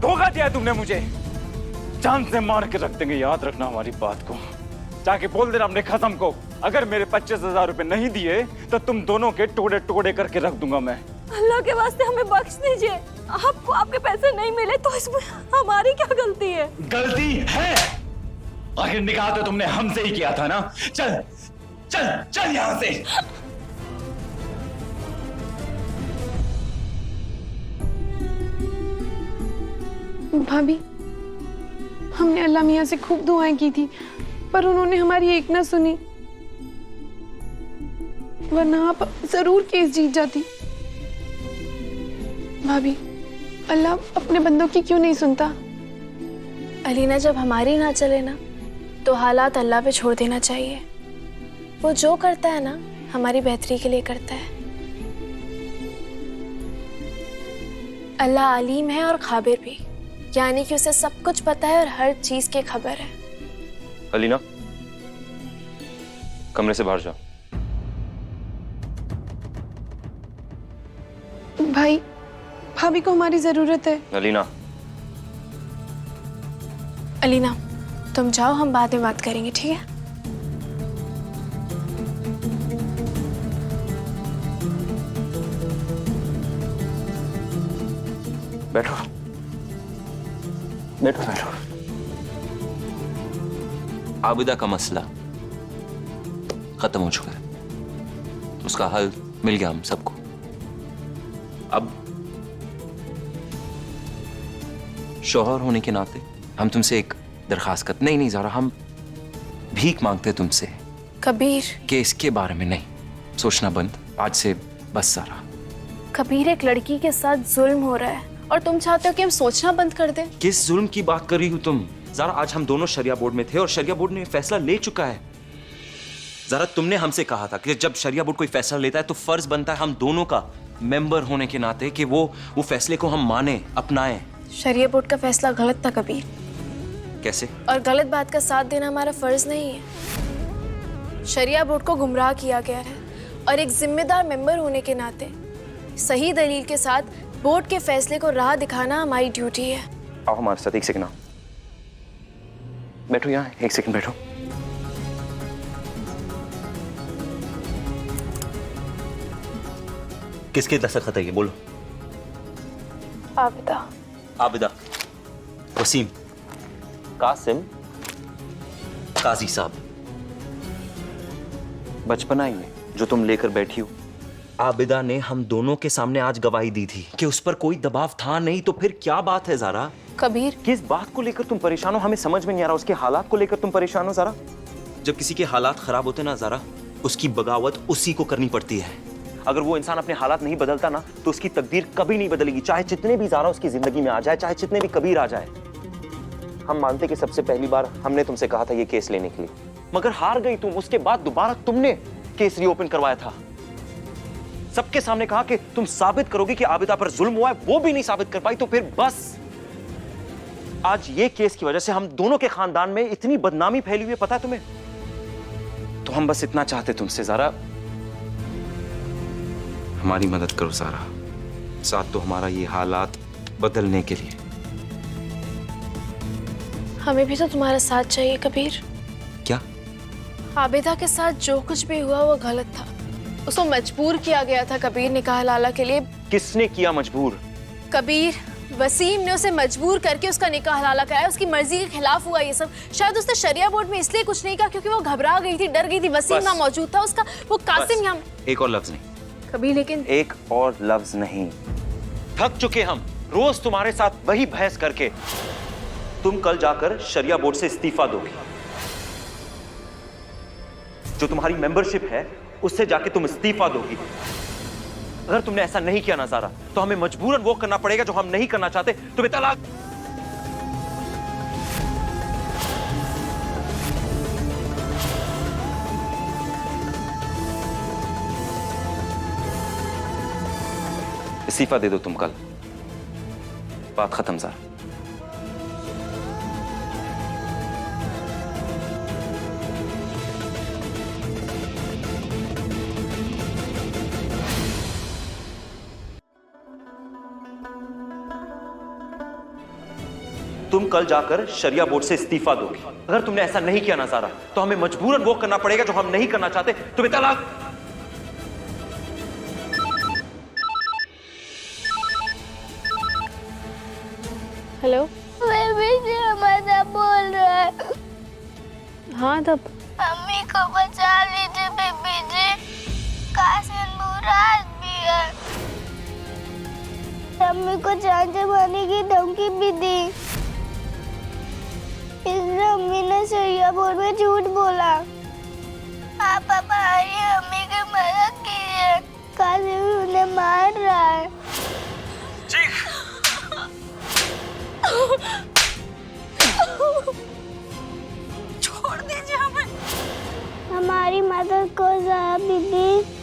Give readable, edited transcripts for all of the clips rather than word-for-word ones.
धोखा दिया तुमने मुझे। जान से मार के रख देंगे, याद रखना हमारी बात को। जाके बोल देना अपने खत्म को, अगर मेरे 25,000 रुपए नहीं दिए तो तुम दोनों के टुकड़े टुकड़े करके रख दूंगा मैं। अल्लाह के वास्ते हमें बख्श दीजिए। आपको आपके पैसे नहीं मिले तो इसमें हमारी क्या गलती है? गलती है, आखिर निकाह तो तुमने हमसे ही किया था ना। चल चल चल यहां से। भाभी, हमने अल्लाह मियाँ से खूब दुआएं की थी, पर उन्होंने हमारी एक ना सुनी, वरना आप जरूर केस जीत जाती। भाभी, अल्लाह अपने बंदों की क्यों नहीं सुनता? अलीना, जब हमारी ना चले ना तो हालात अल्लाह पे छोड़ देना चाहिए। वो जो करता है ना हमारी बेहतरी के लिए करता है। अल्लाह अलीम है और खाबिर भी, यानी कि उसे सब कुछ पता है और हर चीज की खबर है। अलीना, कमरे से बाहर जाओ। भाई, भाभी को हमारी जरूरत है। अलीना। अलीना, तुम जाओ, हम बाद में बात करेंगे, ठीक है? बैठो बैठो बैठो। आबिदा का मसला खत्म हो चुका है, उसका हल मिल गया हम सबको। अब शौहर होने के नाते हम तुमसे एक दरखास्त करते, नहीं ज़ारा, हम भीख मांगते तुमसे। कबीर, केस के बारे में नहीं सोचना बंद, आज से बस ज़ारा। कबीर, एक लड़की के साथ जुल्म हो रहा है और तुम चाहते हो कि हम सोचना बंद कर दें? किस जुल्म की बात कर रही हो तुम? ज़ारा, आज हम दोनों शरिया बोर्ड में थे और शरिया बोर्ड ने फैसला ले चुका है। ज़ारा, तुमने हमसे कहा था कि जब शरिया बोर्ड कोई फैसला लेता है तो फर्ज बनता है हम दोनों का मेंबर होने के नाते कि वो फैसले को हम माने, अपनाएं। शरिया बोर्ड का फैसला गलत था कबीर। कैसे? और गलत बात का साथ देना हमारा फर्ज नहीं है। शरिया बोर्ड को गुमराह किया गया है और एक जिम्मेदार मेंबर होने के नाते सही दलील के साथ बोर्ड के फैसले को राह दिखाना हमारी ड्यूटी है। आओ हमारे साथ, एक सेकंड आओ, बैठो यहाँ, एक सेकंड बैठो। किसके दस्तखत है ये, बोलो। आबिदा। आबिदा, वसीम, कासिम, काजी साहब। बचपना ही है जो तुम लेकर बैठी हो। आबिदा ने हम दोनों के सामने आज गवाही दी थी कि उस पर कोई दबाव था नहीं, तो फिर क्या बात है ज़ारा? कबीर, किस बात को लेकर तुम परेशान हो? हमें समझ में नहीं आ रहा। उसके हालात को लेकर तुम परेशान हो ज़ारा? जब किसी के हालात खराब होते ना ज़ारा, उसकी बगावत उसी को करनी पड़ती है। अगर वो इंसान अपने हालात नहीं बदलता ना तो उसकी तकदीर कभी नहीं बदलेगी, चाहे जितने भी ज़ारा उसकी जिंदगी में आ जाए, चाहे जितने भी कबीर आ जाए। हम मानते कि सबसे पहली बार हमने तुमसे कहा था ये केस लेने के लिए, मगर हार गई तुम। उसके बाद दोबारा तुमने केस रीओपन करवाया था। सबके सामने कहा कि तुम साबित करोगे कि आबिदा पर जुल्म हुआ है, वो भी नहीं साबित कर पाई। तो फिर बस आज ये केस की वजह से हम दोनों के खानदान में इतनी बदनामी फैली हुई है, पता है तुम्हें? तो हम बस इतना चाहते तुमसे, ज़ारा हमारी मदद करो ज़ारा, साथ तो हमारा ये हालात बदलने के लिए। हमें भी तो तुम्हारा साथ चाहिए कबीर। क्या? आबिदा के साथ जो कुछ भी हुआ वो गलत था। उसको मजबूर किया गया था कबीर निकाह लाला के लिए। किसने किया मजबूर? कबीर, वसीम ने उसे मजबूर करके उसका निकाह लाला कराया। उसकी मर्जी के खिलाफ हुआ ये सब। शायद उसने शरिया बोर्ड में इसलिए कुछ नहीं कहा क्योंकि वो घबरा गई थी, डर गई थी। वसीम ना मौजूद था, उसका वो कासिम यहाँ। एक और लफ्ज नहीं कबीर, लेकिन एक और लफ्ज नहीं। थक चुके हम रोज तुम्हारे साथ वही बहस करके। तुम कल जाकर शरिया बोर्ड से इस्तीफा दोगे। जो तुम्हारी मेंबरशिप है उससे जाके तुम इस्तीफा दोगी। अगर तुमने ऐसा नहीं किया ना ज़ारा, तो हमें मजबूरन वो करना पड़ेगा जो हम नहीं करना चाहते, तुम्हें तलाक। इस्तीफा दे दो तुम कल, बात खत्म ज़ारा। तुम कल जाकर शरिया बोर्ड से इस्तीफा दोगी। अगर तुमने ऐसा नहीं किया ना ज़ारा, तो हमें मजबूरन वो करना पड़ेगा जो हम नहीं करना चाहते। तुम्हें तलाक। हेलो। बेबी जी हमारा बोल रहा है। हाँ तब मम्मी को बचा लीजिए बेबी जी, कासिम बुरा आदमी है। मम्मी को जान से मारने की धमकी भी दी, इसलिए मम्मी ने शरिया बोर्ड में झूठ बोला। आप हमारी मम्मी की मदद कीजिए, कासिम उन्हें मार रहा है। छोड़ दीजिए हमें। हमारी मदद को ज़रा बीबी।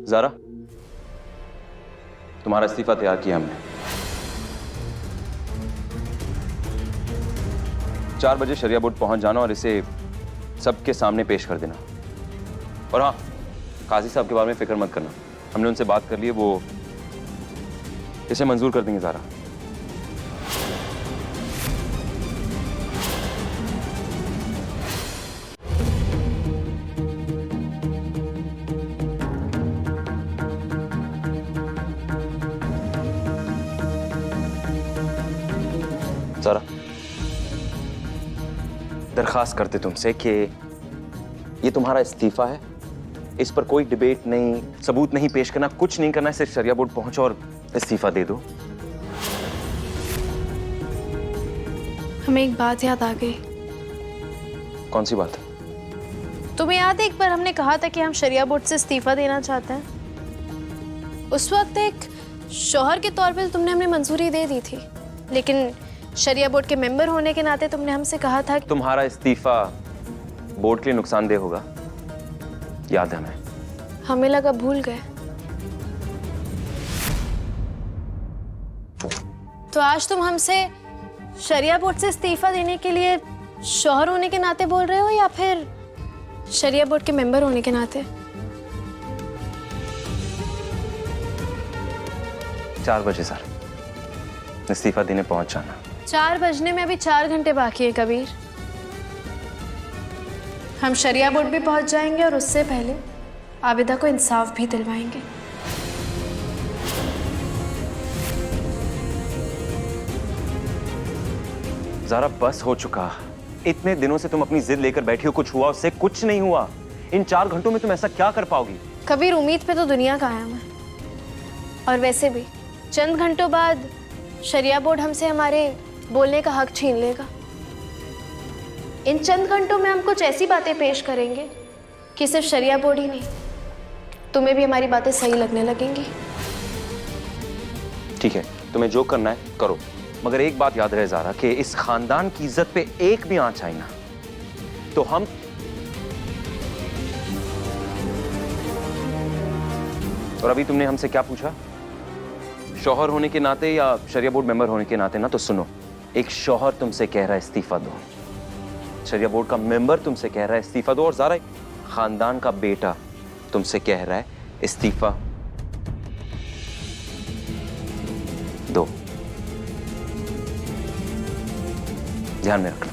ज़ारा, तुम्हारा इस्तीफा तैयार किया हमने। 4 बजे शरिया बोर्ड पहुंच जाना और इसे सबके सामने पेश कर देना। और हाँ, काजी साहब के बारे में फिक्र मत करना, हमने उनसे बात कर ली है, वो इसे मंजूर कर देंगे। ज़ारा, ज़ारा, दरखास्त करते तुमसे कि ये तुम्हारा इस्तीफा है, इस पर कोई डिबेट नहीं, सबूत नहीं पेश करना, कुछ नहीं करना है, सिर्फ शरिया बोर्ड पहुंचो और इस्तीफा दे दो। हमें एक बात याद आ गई। कौन सी बात? तुम्हें याद है एक बार हमने कहा था कि हम शरिया बोर्ड से इस्तीफा देना चाहते हैं? उस वक्त एक शौहर के तौर पर तुमने हमें मंजूरी दे दी थी, लेकिन शरिया बोर्ड के मेंबर होने के नाते तुमने हमसे कहा था कि तुम्हारा इस्तीफा बोर्ड के लिए नुकसानदेह होगा, याद है हमें। हमें लगा भूल गए। तो आज तुम हमसे शरिया बोर्ड से इस्तीफा देने के लिए शौहर होने के नाते बोल रहे हो या फिर शरिया बोर्ड के मेंबर होने के नाते? 4 बजे सर, इस्तीफा देने पहुंच जाना। 4 बजने में अभी 4 घंटे बाकी है कबीर। हम शरिया बोर्ड भी पहुंच जाएंगे और उससे पहले आबिदा को इंसाफ भी दिलवाएंगे। ज़ारा, बस हो चुका। इतने दिनों से तुम अपनी जिद लेकर बैठी हो, कुछ हुआ उससे? कुछ नहीं हुआ। इन 4 घंटों में तुम ऐसा क्या कर पाओगी? कबीर, उम्मीद पे तो दुनिया कायम है, और वैसे भी चंद घंटों बाद शरिया बोर्ड हमसे हमारे बोलने का हक छीन लेगा। इन चंद घंटों में हम कुछ ऐसी बातें पेश करेंगे कि सिर्फ शरिया बोर्ड ही नहीं, तुम्हें भी हमारी बातें सही लगने लगेंगी। ठीक है, तुम्हें जो करना है करो, मगर एक बात याद रहे ज़ारा कि इस खानदान की इज्जत पे एक भी आंच आई ना तो हम और अभी तुमने हमसे क्या पूछा? शौहर होने के नाते या शरिया बोर्ड मेंबर होने के नाते? ना तो सुनो, एक शौहर तुमसे कह रहा है इस्तीफा दो, शरिया बोर्ड का मेंबर तुमसे कह रहा है इस्तीफा दो, और ज़ारा खानदान का बेटा तुमसे कह रहा है इस्तीफा दो। ध्यान में रखना,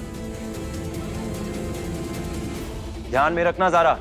ध्यान में रखना ज़ारा।